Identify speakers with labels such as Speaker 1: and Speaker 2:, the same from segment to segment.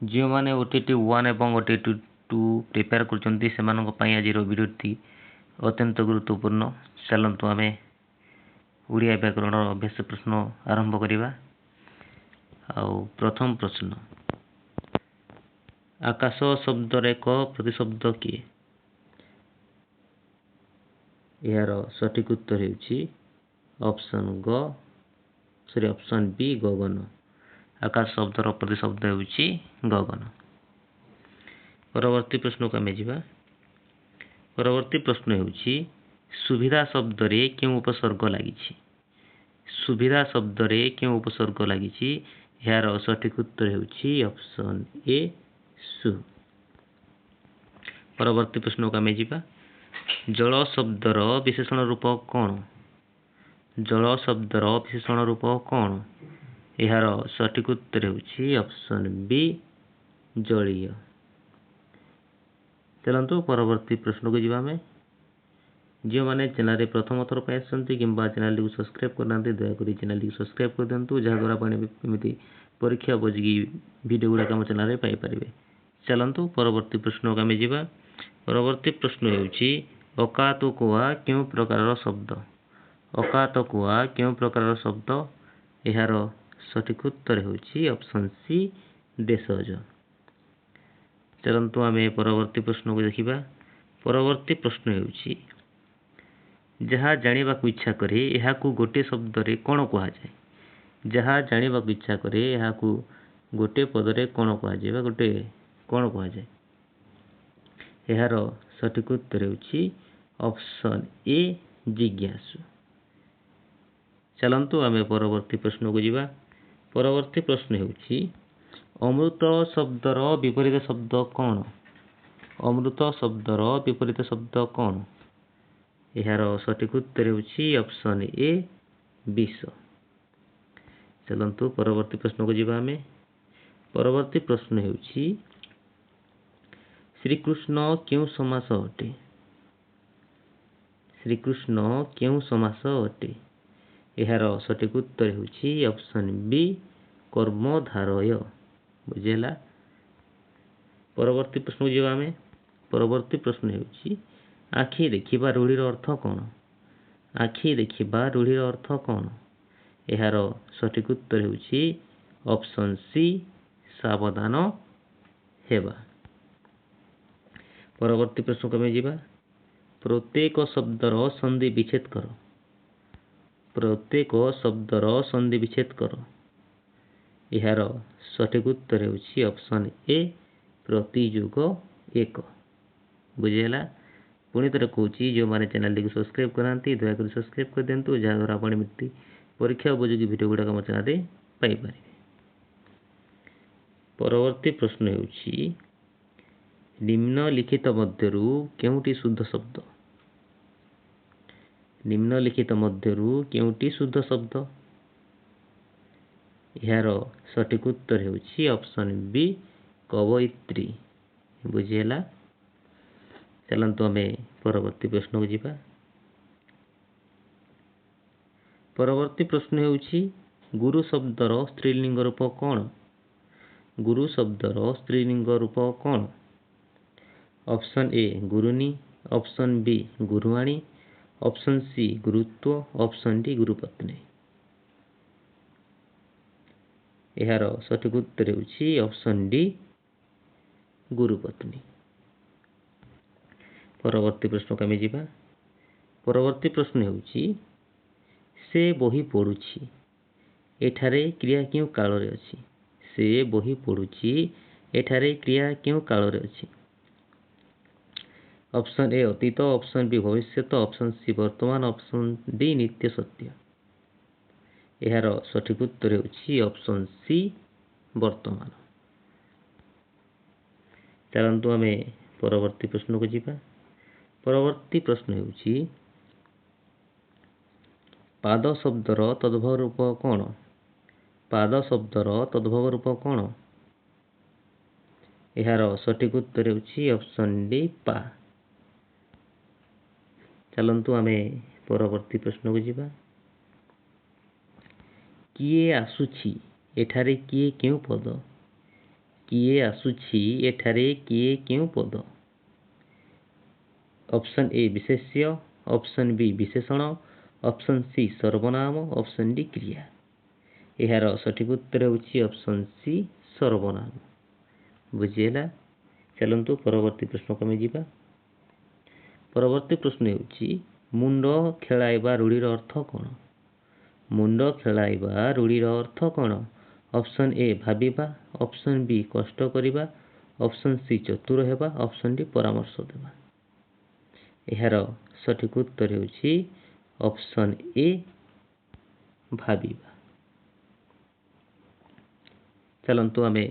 Speaker 1: जो मैंने OTT 1 एवं OTT 2 प्रिपेयर कर आज भिडियोटी अत्यंत गुरुत्वपूर्ण। चलतु आम ओडिया व्याकरण अभ्यास प्रश्न आरंभ करवा। प्रथम प्रश्न, आकाश शब्दर एक प्रतिशब्द किए? यार सठिक उत्तर है ऑप्शन बी गगन। आकाश शब्दर प्रतिशब्द होउछि गगन। परवर्ती प्रश्न को आम जा। परवर्ती प्रश्न होउछि सुविधा शब्द रे क्यों उपसर्ग लगी? सुविधा शब्द रे क्यों उपसर्ग लगी? यार सठिक उत्तर होउछि ऑप्शन ए सु। परवर्ती प्रश्न को आम जा। जल शब्दर विशेषण रूप कौन? जल शब्दर विशेषण रूप कौन? यार सठिक उत्तर होउछि ऑप्शन बी जलीय। चलतु परवर्ती प्रश्न को जीवा में। जो मैंने चैनल प्रथम थर पर आसती कि चैनल को सब्सक्राइब करना दयाकोरी चैनल को सब्सक्राइब कर दिंतु, जहाँद्वारा आपमती परीक्षा बजिकी वीडियो गुड़ाक आम चैनल पाइपर। चलतु परवर्ती प्रश्न को आम जा। परवर्ती प्रश्न होउछि अकात कुआ क्यों प्रकार शब्द? अकात कुआ क्यों प्रकार शब्द? यार सठिक उत्तर होउछि ऑप्शन सी देशज। चलतु आम परवर्ती प्रश्न को देखिबा। परवर्ती प्रश्न होउछि जहाँ जानिबाकु इच्छा करे एहाकु गोटे शब्द रे कोन कहा जाए? जहाँ जानिबाकु इच्छा करे एहाकु गोटे पद रे कोन कहा जाए? गोटे कोन कहा जाए? यार सठिक उत्तर होउछि ऑप्शन ए जिज्ञासु। चलतु आम परवर्ती प्रश्न को जीवा। परवर्ती प्रश्न होउछि अमृत शब्दर विपरीत शब्द कौन? अमृत शब्दर विपरीत शब्द कौन? यार सठिक उत्तर होउछि ऑप्शन ए विष। चलतु परवर्ती प्रश्न को जीवा आमे। परवर्ती प्रश्न होउछि श्रीकृष्ण क्यों समास अटे? श्रीकृष्ण क्यों समास अटे? यार सठिक उत्तर होउछि ऑप्शन बी कर्मधारय। बुझेला। परवर्ती प्रश्न जीवा आमे। परवर्ती प्रश्न होउछि आखि देखिबा रूढ़ीर अर्थ कौन? आखि देखिबा रूढ़ीर अर्थ कौन? यार सठिक उत्तर होउछि ऑप्शन सी सावधान हेबा। परवर्ती प्रश्न को जीवा। प्रत्येक शब्दर संधि विच्छेद कर। प्रत्येक शब्दर संधि विच्छेद कर। यार सठिक उत्तर होउछि ऑप्शन ए प्रतियुग एक। बुझेला। पुणी थर कहूँ जो मैंने चैनल को सब्सक्राइब कराती दयाकोरी सब्सक्राइब कर दिंतु, जहाँद्वारा आपमती परीक्षा उपयोगी वीडियो गुड़ाक आम चैनल पाइपर। परवर्ती प्रश्न होउछि निम्नलिखित मध्यरु केउटी शुद्ध शब्द? निम्नलिखित मध्यरु केउटी शुद्ध शब्द? यार सठिक उत्तर होउछि ऑप्शन बी कवयित्री। बुझेला। चलतु आम परवर्ती प्रश्न को जीवा। परवर्ती प्रश्न होउछि गुरु शब्दर स्त्रीलिंग रूप कौन? गुरु शब्दर स्त्रीलिंग रूप कौन? ऑप्शन ए गुरुनी, ऑप्शन बी गुरुवाणी, ऑप्शन सी गुरुत्व, ऑप्शन डी गुरुपत्नी। यार सठिक उत्तर होउछि ऑप्शन डी गुरुपत्नी। परवर्ती प्रश्न को आम जीवा। परवर्ती प्रश्न होउछि से बही पढ़ुछि एठारे क्रिया क्यों काल रे अछि? से बही पढ़ुछि एठारे क्रिया क्यों काल रे अछि? ऑप्शन ए अतीत, ऑप्शन बी भविष्यत, ऑप्शन सी वर्तमान, ऑप्शन डी नित्य सत्य। यार सठिक उत्तर होउछि ऑप्शन सी वर्तमान। चलतु आम परवर्ती प्रश्न को जीवा। परवर्ती प्रश्न होउछि पाद शब्दर तद्भव रूप कौन? पाद शब्दर तद्भव रूप कौन? यार सठिक उत्तर होउछि ऑप्शन डी पा। चलतु आम परवर्ती प्रश्न को जीवा। किए आसुछि एठारे किए क्यों पद? କିଏ ଆସୁଛି ଏଠାରେ କିଏ କେଉଁ ପଦ? ଅପସନ୍ ଏ ବିଶେଷ୍ୟ, ଅପସନ୍ ବି ବିଶେଷଣ, ଅପସନ୍ ସି ସର୍ବନାମ, ଅପସନ୍ ଡି କ୍ରିୟା। ଏହାର ସଠିକ୍ ଉତ୍ତର ହେଉଛି ଅପସନ୍ ସି ସର୍ବନାମ। ବୁଝିହେଲା? ଚାଲନ୍ତୁ ପରବର୍ତ୍ତୀ ପ୍ରଶ୍ନକୁ ଆମେ ଯିବା। ପରବର୍ତ୍ତୀ ପ୍ରଶ୍ନ ହେଉଛି ମୁଣ୍ଡ ଖେଳାଇବା ରୂଢ଼ିର ଅର୍ଥ କ'ଣ? ମୁଣ୍ଡ ଖେଳାଇବା ରୂଢ଼ିର ଅର୍ଥ କ'ଣ? ଅପସନ୍ ଏ ଭାବିବା, ଅପସନ୍ ବି କଷ୍ଟ କରିବା, ଅପସନ୍ ସି ଚତୁର ହେବା, ଅପସନ୍ ଡି ପରାମର୍ଶ ଦେବା। ଏହାର ସଠିକ୍ ଉତ୍ତର ହେଉଛି ଅପସନ୍ ଏ ଭାବିବା। ଚାଲନ୍ତୁ ଆମେ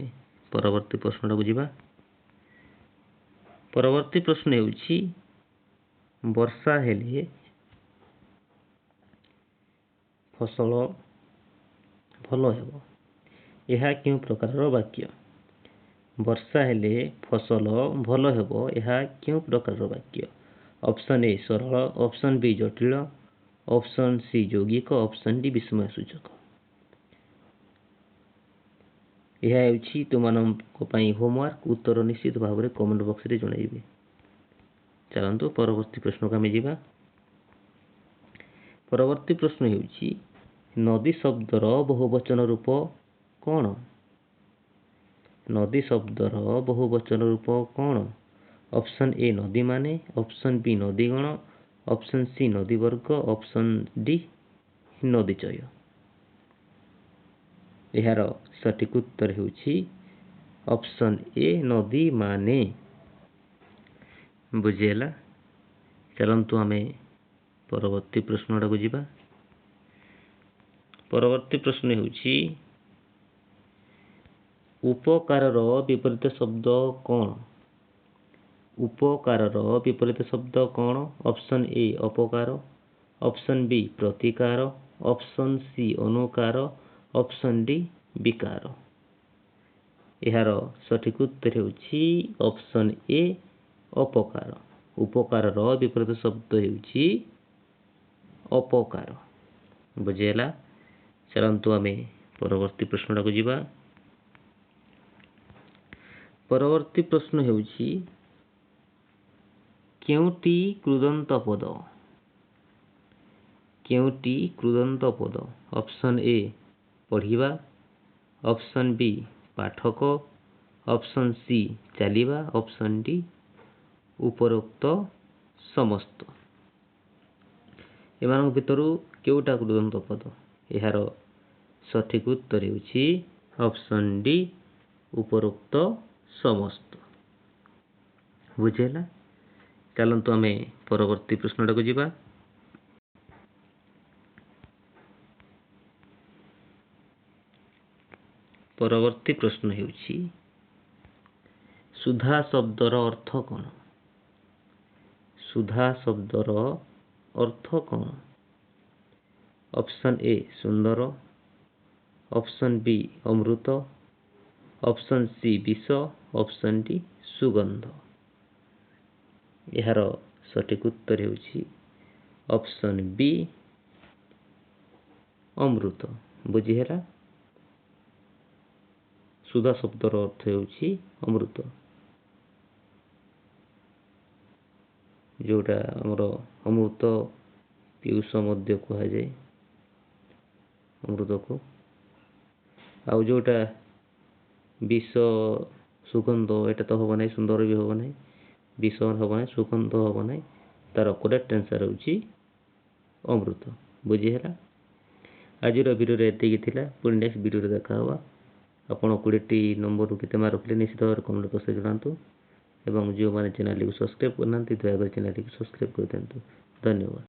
Speaker 1: ପରବର୍ତ୍ତୀ ପ୍ରଶ୍ନଟାକୁ ଯିବା। ପରବର୍ତ୍ତୀ ପ୍ରଶ୍ନ ହେଉଛି ବର୍ଷା ହେଲେ ଫସଲ ଭଲ ହେବ। ଏହା କେଉଁ ପ୍ରକାରର ବାକ୍ୟ? ବର୍ଷା ହେଲେ ଫସଲ ଭଲ ହେବ। ଏହା କେଉଁ ପ୍ରକାରର ବାକ୍ୟ? ଅପସନ୍ ଏ ସରଳ, ଅପସନ୍ ବି ଜଟିଳ, ଅପସନ୍ ସି ଯୌଗିକ, ଅପସନ୍ ଡି ବିସ୍ମୟ ସୂଚକ। ଏହା ହେଉଛି ତୁମମାନଙ୍କ ପାଇଁ ହୋମୱାର୍କ। ଉତ୍ତର ନିଶ୍ଚିତ ଭାବରେ କମେଣ୍ଟ ବକ୍ସରେ ଜଣାଇବେ। ଚାଲନ୍ତୁ ପରବର୍ତ୍ତୀ ପ୍ରଶ୍ନକୁ ଆମେ ଯିବା। ପରବର୍ତ୍ତୀ ପ୍ରଶ୍ନ ହେଉଛି ନଦୀ ଶବ୍ଦର ବହୁବଚନ ରୂପ କ'ଣ? ନଦୀ ଶବ୍ଦର ବହୁବଚନ ରୂପ କ'ଣ? ଅପସନ୍ ଏ ନଦୀମାନେ, ଅପସନ୍ ବି ନଦୀଗଣ, ଅପସନ୍ ସି ନଦୀବର୍ଗ, ଅପସନ୍ ଡି ନଦୀଚୟ। ଏହାର ସଠିକ୍ ଉତ୍ତର ହେଉଛି ଅପସନ୍ ଏ ନଦୀମାନେ। ବୁଝିହେଲା? ଚାଲନ୍ତୁ ଆମେ ପରବର୍ତ୍ତୀ ପ୍ରଶ୍ନଟାକୁ ଯିବା। ପରବର୍ତ୍ତୀ ପ୍ରଶ୍ନ ହେଉଛି ଉପକାରର ବିପରୀତ ଶବ୍ଦ କ'ଣ? ଉପକାରର ବିପରୀତ ଶବ୍ଦ କ'ଣ? ଅପସନ୍ ଏ ଅପକାର, ଅପସନ୍ ବି ପ୍ରତିକାର, ଅପସନ୍ ସି ଅନୁକାର, ଅପସନ୍ ଡି ବିକାର। ଏହାର ସଠିକ୍ ଉତ୍ତର ହେଉଛି ଅପସନ୍ ଏ ଅପକାର। ଉପକାରର ବିପରୀତ ଶବ୍ଦ ହେଉଛି ଅପକାର। ବୁଝିହେଲା? ଚାଲନ୍ତୁ ଆମେ ପରବର୍ତ୍ତୀ ପ୍ରଶ୍ନଟାକୁ ଯିବା। ପରବର୍ତ୍ତୀ ପ୍ରଶ୍ନ ହେଉଛି କେଉଁଟି କୃଦନ୍ତ ପଦ? କେଉଁଟି କୃଦନ୍ତ ପଦ? ଅପସନ୍ ଏ ପଢ଼ିବା, ଅପସନ୍ ବି ପାଠକ, ଅପସନ୍ ସି ଚାଲିବା, ଅପସନ୍ ଡି ଉପରୋକ୍ତ ସମସ୍ତ। ଏମାନଙ୍କ ଭିତରୁ କେଉଁଟା କୃଦନ୍ତ ପଦ? ଏହାର ସଠିକ୍ ଉତ୍ତର ହେଉଛି ଅପସନ୍ ଡି ଉପରୋକ୍ତ ସମସ୍ତ। ବୁଝିହେଲା? ଚାଲନ୍ତୁ ଆମେ ପରବର୍ତ୍ତୀ ପ୍ରଶ୍ନଟାକୁ ଯିବା। ପରବର୍ତ୍ତୀ ପ୍ରଶ୍ନ ହେଉଛି ସୁଧା ଶବ୍ଦର ଅର୍ଥ କ'ଣ? ସୁଧା ଶବ୍ଦର ଅର୍ଥ କ'ଣ? ଅପସନ୍ ଏ ସୁନ୍ଦର, ଅପସନ୍ ବି ଅମୃତ, ଅପସନ୍ ସି ବିଷ, ଅପସନ୍ ଡି ସୁଗନ୍ଧ। ଏହାର ସଠିକ୍ ଉତ୍ତର ହେଉଛି ଅପସନ୍ ବି ଅମୃତ। ବୁଝିହେଲା? ସୁଧା ଶବ୍ଦର ଅର୍ଥ ହେଉଛି ଅମୃତ, ଯେଉଁଟା ଆମର ଅମୃତ ପିୟୁଷ ମଧ୍ୟ କୁହାଯାଏ ଅମୃତକୁ। ଆଉ ଯେଉଁଟା ବିଷ ସୁଗନ୍ଧ, ଏଇଟା ତ ହେବ ନାହିଁ, ସୁନ୍ଦର ବି ହେବ ନାହିଁ, ବିଷ ହେବ ନାହିଁ, ସୁଗନ୍ଧ ହେବ ନାହିଁ। ତାର କରେକ୍ଟ ଆନ୍ସର୍ ହେଉଛି ଅମୃତ। ବୁଝିହେଲା? ଆଜିର ଭିଡ଼ିଓରେ ଏତିକି ଥିଲା। ପୁଣି ନେକ୍ସଟ ଭିଡ଼ିଓରେ ଦେଖା ହେବା। ଆପଣ 20ଟି ନମ୍ବରରୁ କେତେ ମାର୍କ ରଖିଲେ ନିଶ୍ଚିତ ଭାବରେ କମେଣ୍ଟ ବକ୍ସରେ ଜଣାନ୍ତୁ। ଏବଂ ଯେଉଁମାନେ ଚ୍ୟାନେଲଟିକୁ ସବସ୍କ୍ରାଇବ୍ କରିନାହାନ୍ତି ଦୟାକରି ଚ୍ୟାନେଲଟିକୁ ସବସ୍କ୍ରାଇବ୍ କରିଦିଅନ୍ତୁ। ଧନ୍ୟବାଦ।